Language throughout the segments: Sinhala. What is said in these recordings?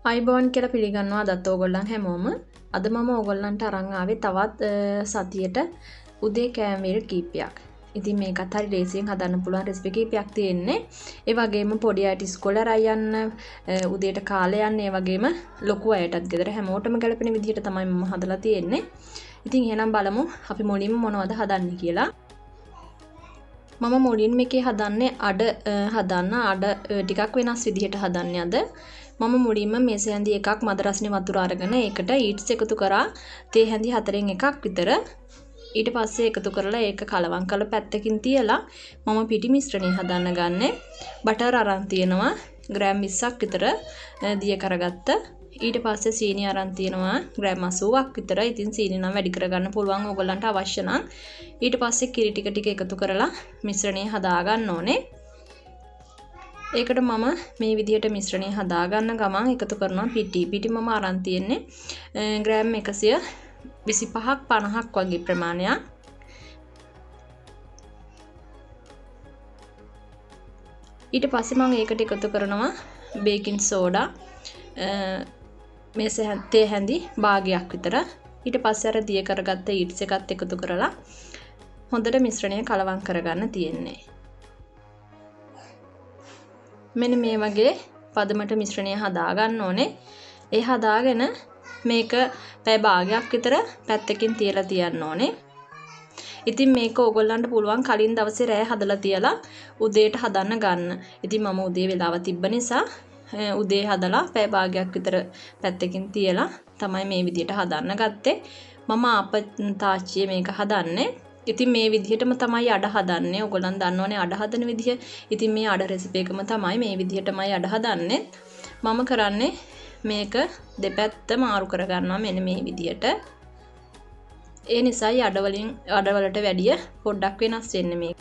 අයිබෝන් කියලා පිළිගන්නවා අදත් ඕගොල්ලන් හැමෝම. අද මම ඕගොල්ලන්ට අරන් ආවේ තවත් සතියට උදේ කෑම වේල් කීපයක්. ඉතින් මේකත් හරි ලේසියෙන් හදන්න පුළුවන් රෙසිපි කීපයක් තියෙන්නේ. ඒ වගේම පොඩි අයට ඉස්කෝලේ යන්න උදේට කාලේ යන්න ඒ වගේම ලොකු අයටත් ගෙදර හැමෝටම ගැලපෙන විදිහට තමයි මම හදලා තියෙන්නේ. ඉතින් එහෙනම් බලමු අපි මුලින්ම මොනවද හදන්නේ කියලා. මම මුලින් මේකේ හදන්නේ අඩ ටිකක් වෙනස් විදිහට හදන්නේ අද. මම මුලින්ම මේස හැඳි එකක් මද රස්නේ වතුර අරගෙන ඒකට ඊට්ස් එකතු කරා තේ හැඳි 4න් එකක් විතර. ඊට පස්සේ එකතු කරලා ඒක කලවම් කරලා පැත්තකින් තියලා මම පිටි මිශ්‍රණය හදන්න ගන්නේ. බටර් අරන් තියෙනවා ග්‍රෑම් 20ක් විතර දිය කරගත්ත. ඊට පස්සේ සීනි අරන් තියෙනවා ග්‍රෑම් 80ක් විතර. ඉතින් සීනි නම් වැඩි කරගන්න පුළුවන් ඕගොල්ලන්ට අවශ්‍ය නම්. ඊට පස්සේ කිරි ටික එකතු කරලා මිශ්‍රණය හදා ගන්න ඕනේ. ඒකට මම මේ විදිහට මිශ්‍රණය හදා ගන්න ගමන් එකතු කරනවා පිටි මම අරන් තියෙන්නේ ග්‍රෑම් 125ක් 50ක් වගේ ප්‍රමාණයක්. ඊට පස්සේ මම ඒකට එකතු කරනවා බේකින් සෝඩා මේස තේ හැඳි භාගයක් විතර. ඊට පස්සේ අර දිය කරගත්ත ඊට්ස් එකත් එකතු කරලා හොඳට මිශ්‍රණය කලවම් කරගන්න තියෙන්නේ. මෙන්න මේ වගේ පදමට මිශ්‍රණය හදා ගන්න ඕනේ. ඒ හදාගෙන මේක පැය භාගයක් විතර පැත්තකින් තියලා තියන්න ඕනේ. ඉතින් මේක ඕගොල්ලන්ට පුළුවන් කලින් දවසේ රෑ හදලා තියලා උදේට හදන්න ගන්න. ඉතින් මම උදේ වෙලාව තිබ්බ නිසා උදේ හදලා පැය භාගයක් විතර පැත්තකින් තියලා තමයි මේ විදිහට හදන්න ගත්තේ. මම තාච්චියේ මේක හදන්නේ. ඉතින් මේ විදිහටම තමයි අඩ හදන්නේ. ඔයගොල්ලන් දන්නවනේ අඩ හදන විදිහ. ඉතින් මේ අඩ රෙසිපි එකම තමයි මේ විදිහටමයි අඩ හදන්නේ. මම කරන්නේ මේක දෙපැත්ත මාරු කර ගන්නවා මෙන්න මේ විදිහට. ඒ නිසායි අඩවලට වැඩිය පොඩ්ඩක් වෙනස් වෙන්නේ මේක.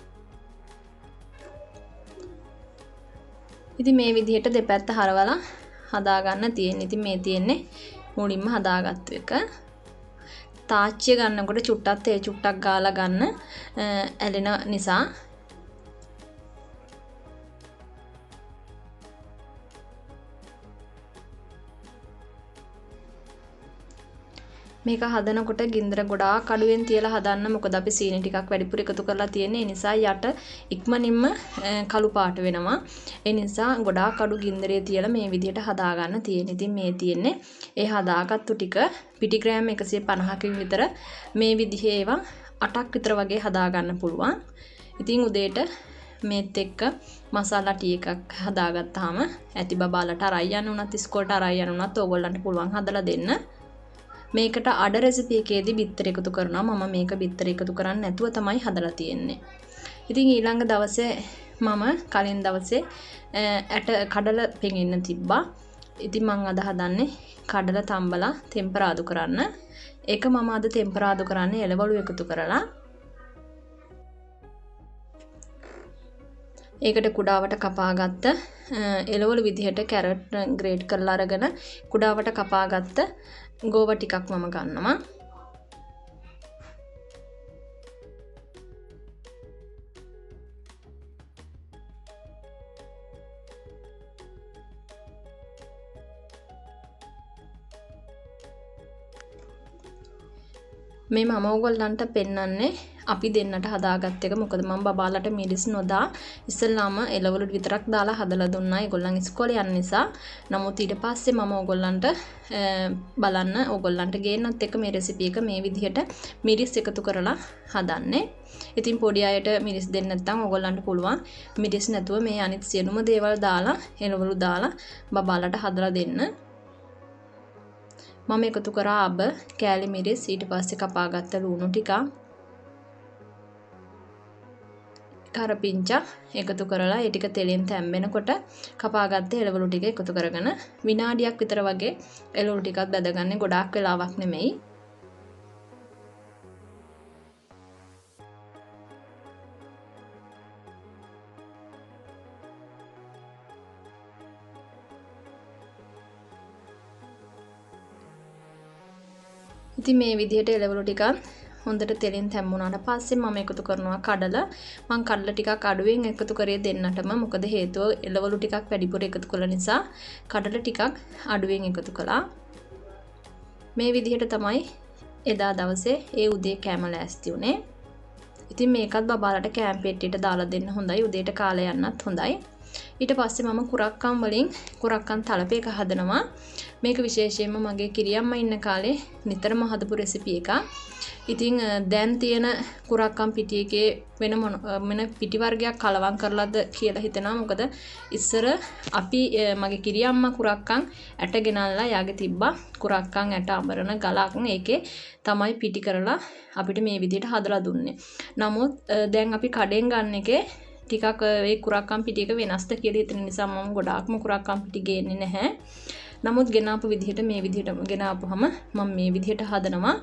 ඉතින් මේ විදිහට දෙපැත්ත හරවලා හදා ගන්න තියෙන්නේ. ඉතින් මේ තියෙන්නේ මුලින්ම හදාගත්තු එක. තාච්චිය ගන්නකොට චුට්ටක් තේ චුට්ටක් ගාලා ගන්න ඇලෙන නිසා. මේක හදනකොට ගින්දර ගොඩාක් අඩුවෙන් තියලා හදන්න. මොකද අපි සීනි ටිකක් වැඩිපුර එකතු කරලා තියෙන්නේ. ඒ නිසා යට ඉක්මනින්ම කළු පාට වෙනවා. ඒ නිසා ගොඩාක් අඩු ගින්දරේ තියලා මේ විදිහට හදා ගන්න තියෙන්නේ. ඉතින් මේ තියෙන්නේ ඒ හදාගත්තු ටික පිටි ග්‍රෑම් 150කින් විතර මේ විදිහේ ඒවා 8ක් විතර වගේ හදා ගන්න පුළුවන්. ඉතින් උදේට මේත් එක්ක මසාලා ටී එකක් හදාගත්තාම ඇති බබාලට අරයි යන්න උනත් ඉස්කෝලේට අරයි යන්න උනත් ඕගොල්ලන්ට පුළුවන් හදලා දෙන්න. මේකට අඩ රෙසිපි එකේදී බිත්තර එකතු කරනවා. මම මේක බිත්තර එකතු කරන්නේ නැතුව තමයි හදලා තියෙන්නේ. ඉතින් ඊළඟ දවසේ මම කලින් දවසේ කඩල පෙඟෙන්න තිබ්බා. ඉතින් මම අද හදන්නේ කඩල තම්බලා ටෙම්පරාදු කරන්න. ඒක මම අද ටෙම්පරාදු කරන්නේ එළවලු එකතු කරලා. ඒකට කුඩාවට කපාගත්ත එළවලු විදිහට කැරට් ග්‍රේට් කරලා අරගෙන කුඩාවට කපාගත්ත ගෝව ටිකක් මම ගන්නවා. මේ මම ඕගොල්ලන්ට පෙන්නන්නේ අපි දෙන්නට හදාගත්ත එක. මොකද මම බබාලට මිරිස් නොදා ඉස්සෙල්ලාම එළවලු විතරක් දාලා හදලා දුන්නා. ඒගොල්ලන් ඉස්කෝලේ යන නිසා. නමුත් ඊට පස්සේ මම ඕගොල්ලන්ට බලන්න ඕගොල්ලන්ට ගේන්නත් එක මේ රෙසිපි එක මේ විදිහට මිරිස් එකතු කරලා හදන්නේ. ඉතින් පොඩි අයට මිරිස් දෙන්න නැත්නම් ඕගොල්ලන්ට පුළුවන් මිරිස් නැතුව මේ අනිත් සියලුම දේවල් දාලා එළවලු දාලා බබාලට හදලා දෙන්න. මම එකතු කරා අබ කෑලි මිරිස් ඊට පස්සේ කපාගත්ත ලුණු ටිකක් කරපිංචා එකතු කරලා ඒ ටික තෙලෙන් තැම්බෙනකොට කපාගත්ත එළවලු ටික එකතු කරගෙන විනාඩියක් විතර වගේ එළවලු ටිකක් බැදගන්නේ. ගොඩාක් වෙලාවක් නෙමෙයි. ඉතින් මේ විදිහට එළවලු ටිකක් හොඳට තෙලින් තැම්බුණාට පස්සේ මම එකතු කරනවා කඩල. මම කඩල ටිකක් අඩුවෙන් එකතු කරේ දෙන්නටම. මොකද හේතුව එළවලු ටිකක් වැඩිපුර එකතු කළ නිසා කඩල ටිකක් අඩුවෙන් එකතු කළා. මේ විදිහට තමයි එදා දවසේ ඒ උදේ කෑම ලෑස්ති වුණේ. ඉතින් මේකත් බබාලට කෑම පෙට්ටියට දාලා දෙන්න හොඳයි. උදේට කාලේ යන්නත් හොඳයි. ඊට පස්සේ මම කුරක්කන් වලින් කුරක්කන් තලපයක හදනවා. මේක විශේෂයෙන්ම මගේ කිරියම්මා ඉන්න කාලේ නිතරම හදපු රෙසිපි එකක්. ඉතින් දැන් තියෙන කුරක්කන් පිටියකේ වෙන පිටි වර්ගයක් කලවම් කරලාද කියලා හිතනවා. මොකද ඉස්සර අපි මගේ කිරියම්මා කුරක්කන් ඇට ගෙනල්ලා යාගේ තිබ්බා කුරක්කන් ඇට අඹරන ගලක්. ඒකේ තමයි පිටි කරලා අපිට මේ විදිහට හදලා දුන්නේ. නමුත් දැන් අපි කඩෙන් ගන්න එකේ ටිකක් ඒ කුරක්කන් පිටියක වෙනස්ද කියලා හිතන නිසා මම ගොඩාක්ම කුරක්කන් පිටි ගේන්නේ නැහැ. නමුත් ගෙනාපු විදිහට මේ විදිහට ගෙනාපුවම මම මේ විදිහට හදනවා.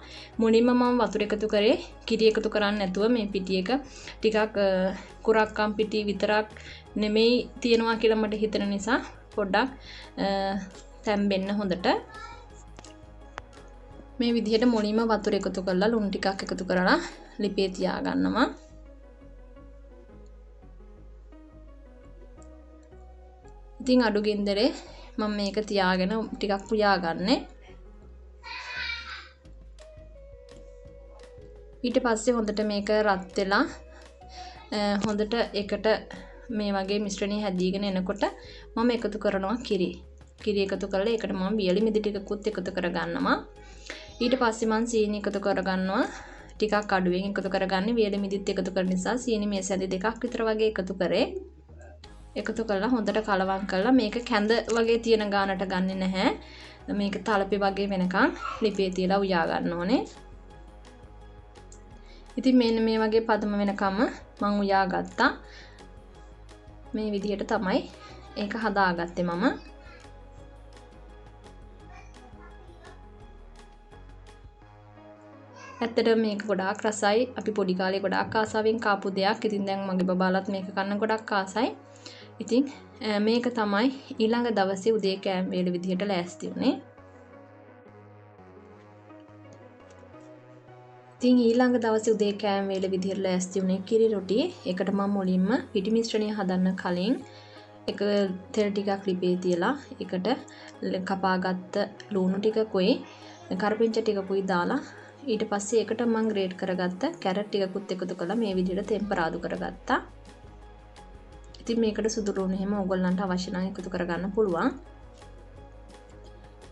මුලින්ම මම වතුර එකතු කරේ කිරි එකතු කරන්නේ නැතුව මේ පිටියක ටිකක් කුරක්කන් පිටි විතරක් නෙමෙයි තියනවා කියලා මට හිතෙන නිසා පොඩ්ඩක් තැම්බෙන්න හොඳට මේ විදිහට මුලින්ම වතුර එකතු කරලා ලුණු ටිකක් එකතු කරලා ලිපේ තියා ගන්නවා. ඉතින් අඩු ගින්දරේ මම මේක තියාගෙන ටිකක් පුයා ගන්නෙ. ඊට පස්සේ හොඳට මේක රත් වෙලා හොඳට එකට මේ වගේ මිශ්‍රණය හැදීගෙන එනකොට මම එකතු කරනවා කිරි. කිරි එකතු කරලා ඒකට මම වියලි මිදි ටිකකුත් එකතු කරගන්නවා. ඊට පස්සේ මම සීනි එකතු කරගන්නවා. ටිකක් අඩුවෙන් එකතු කරගන්නේ වියලි මිදිත් එකතු කරන නිසා සීනි මේසැඳි දෙකක් විතර වගේ එකතු කරේ. එකතු කරලා හොඳට කලවම් කරලා මේක කැඳ වගේ තියෙන ගානට ගන්නෙ නැහැ. මේක තලපේ වගේ වෙනකන් ලිපේ තියලා උයා ගන්න ඕනේ. ඉතින් මෙන්න මේ වගේ පදම වෙනකම් මම උයා ගත්තා. මේ විදිහට තමයි ඒක හදාගත්තේ මම. ඇත්තටම මේක ගොඩාක් රසයි. අපි පොඩි කාලේ ගොඩාක් ආසාවෙන් කාපු දෙයක්. ඉතින් දැන් මගේ බබාලත් මේක කන්න ගොඩක් ආසයි. ඉතින් මේක තමයි ඊළඟ දවසේ උදේ කෑම වේල විදිහට ලෑස්ති වුණේ. ඉතින් ඊළඟ දවසේ උදේ කෑම වේල විදිහට ලෑස්ති වුණේ කිරි රොටි. ඒකට මම මුලින්ම පිටි මිශ්‍රණය හදන්න කලින් එක තෙල් ටිකක් ලිපේ තියලා ඒකට කපාගත්ත ලුණු ටිකකුයි කරපිංච ටිකකුයි දාලා ඊට පස්සේ ඒකට මම ග්‍රේට් කරගත්ත කැරට් ටිකකුත් එකතු කරලා මේ විදිහට ටෙම්පරාදු කරගත්තා. ඉතින් මේකට සුදු ලුණු එහෙම ඕගොල්ලන්ට අවශ්‍ය නම් එකතු කරගන්න පුළුවන්.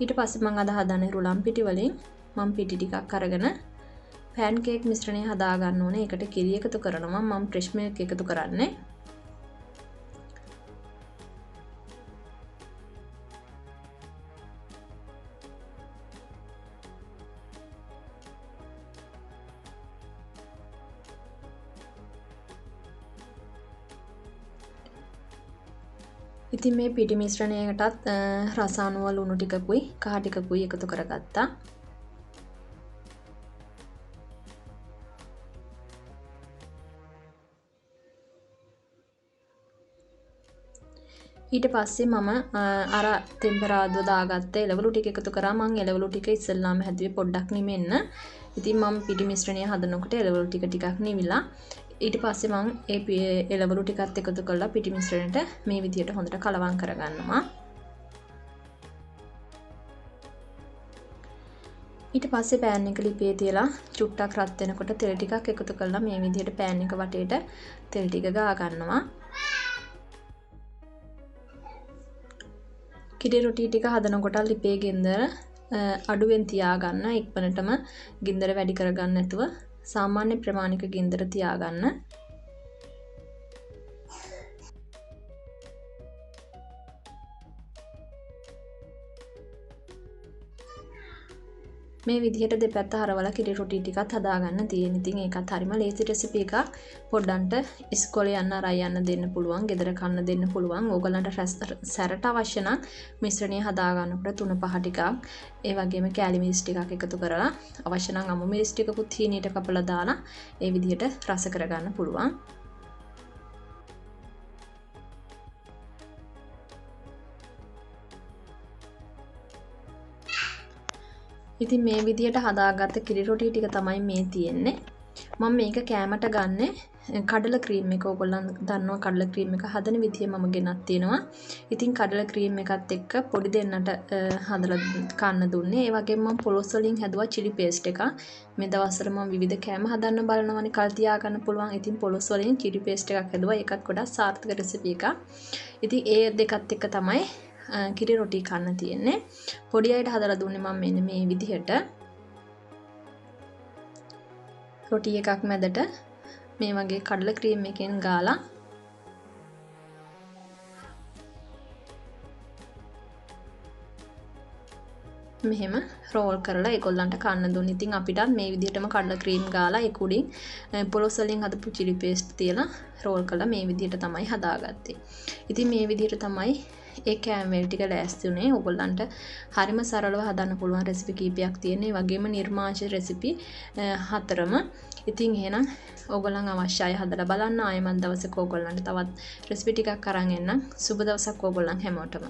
ඊට පස්සේ මම අද හදන්නේ රුලම් පිටි වලින් මම පිටි ටිකක් අරගෙන පෑන් කේක් මිශ්‍රණය හදා ගන්න ඕනේ. ඒකට කිරි එකතු කරනවා. මම ෆ්‍රෙෂ් මිල්ක් එකතු කරන්නේ. ඉතින් මේ පිටි මිශ්‍රණයකටත් රස අනුව ලුණු ටිකකුයි කහ ටිකකුයි එකතු කරගත්තා. ඊට පස්සේ මම අර ටෙම්පරාදුව දාගත්ත එළවලු ටික එකතු කරා. මම එළවලු ටික ඉස්සෙල්ලාම හැදුවේ පොඩ්ඩක් නිවෙන්න. ඉතින් මම පිටි මිශ්‍රණය හදනකොට එළවලු ටික ටිකක් නිවිලා ඊට පස්සේ මම ඒ එළවලු ටිකත් එකතු කරලා පිටි මිශ්‍රණයට මේ විදිහට හොඳට කලවම් කරගන්නවා. ඊට පස්සේ පෑන් එක ලිපේ තියලා චුට්ටක් රත් වෙනකොට තෙල් ටිකක් එකතු කරලා මේ විදිහට පෑන් එක වටේට තෙල් ටික ගා ගන්නවා. කිරි රොටි ටික හදනකොට ලිපේ ගින්දර අඩුවෙන් තියාගන්න. ඉක්මනටම ගින්දර වැඩි කරගන්න නැතුව සාමාන්‍ය ප්‍රමාණික ගින්දර තියාගන්න. මේ විදිහට දෙපැත්ත හරවලා කිරි රොටි ටිකත් හදාගන්න තියෙන. ඉතින් ඒකත් හරිම ලේසි රෙසිපි එකක්. පොඩ්ඩන්ට ඉස්කෝලේ යන්න අරයි යන්න දෙන්න පුළුවන්. ගෙදර කන්න දෙන්න පුළුවන්. ඕගලන්ට සැරට අවශ්‍ය නම් මිශ්‍රණය හදාගන්නකොට 3-5 ටිකක් ඒ වගේම කෑලි මිරිස් ටිකක් එකතු කරලා අවශ්‍ය නම් අමු මිරිස් ටිකකුත් හීනීට කපලා දාලා ඒ විදිහට රස කරගන්න පුළුවන්. ඉතින් මේ විදිහට හදාගත්ත කිරි රොටි ටික තමයි මේ තියෙන්නේ. මම මේක කෑමට ගන්නෙ කඩල ක්‍රීම් එක. ඔයගොල්ලන් දන්නවා කඩල ක්‍රීම් එක හදන විදිය මම ගෙනත් තියෙනවා. ඉතින් කඩල ක්‍රීම් එකත් එක්ක පොඩි දෙන්නට හදලා කන්න දුන්නේ. ඒ වගේම මම පොලොස් වලින් හැදුවා chili paste එකක්. මේ දවස්වල මම විවිධ කෑම හදන්න බලනවානේ කල් තියා ගන්න පුළුවන්. ඉතින් පොලොස් වලින් chili paste එකක් හැදුවා. ඒකත් ගොඩක් සාර්ථක රෙසිපි එකක්. ඉතින් ඒ දෙකත් එක්ක තමයි කිරි රොටි කන්න තියෙන්නේ. පොඩි අයට හදලා දුන්නේ මම මෙන්න මේ විදිහට. රොටි එකක් මැදට මේ වගේ කඩල ක්‍රීම් එකෙන් ගාලා මෙහෙම රෝල් කරලා ඒගොල්ලන්ට කන්න දුන්න. ඉතින් අපිටත් මේ විදිහටම කඩල ක්‍රීම් ගාලා ඒක උඩින් පොලොස් වලින් හදපු chili paste තියලා රෝල් කරලා මේ විදිහට තමයි හදාගත්තේ. ඉතින් මේ විදිහට තමයි ඒ කෑමවල ටික ලෑස්ති උනේ. ඕගොල්ලන්ට හරිම සරලව හදන්න පුළුවන් රෙසිපි කීපයක් තියෙන. ඒ වගේම නිර්මාංශ රෙසිපි 4ම. ඉතින් එහෙනම් ඕගොල්ලන් අවශ්‍යයි හදලා බලන්න. ආයෙ මන් දවසක ඕගොල්ලන්ට තවත් රෙසිපි ටිකක් අරන් එන්නම්. සුබ දවසක් ඕගොල්ලන් හැමෝටම.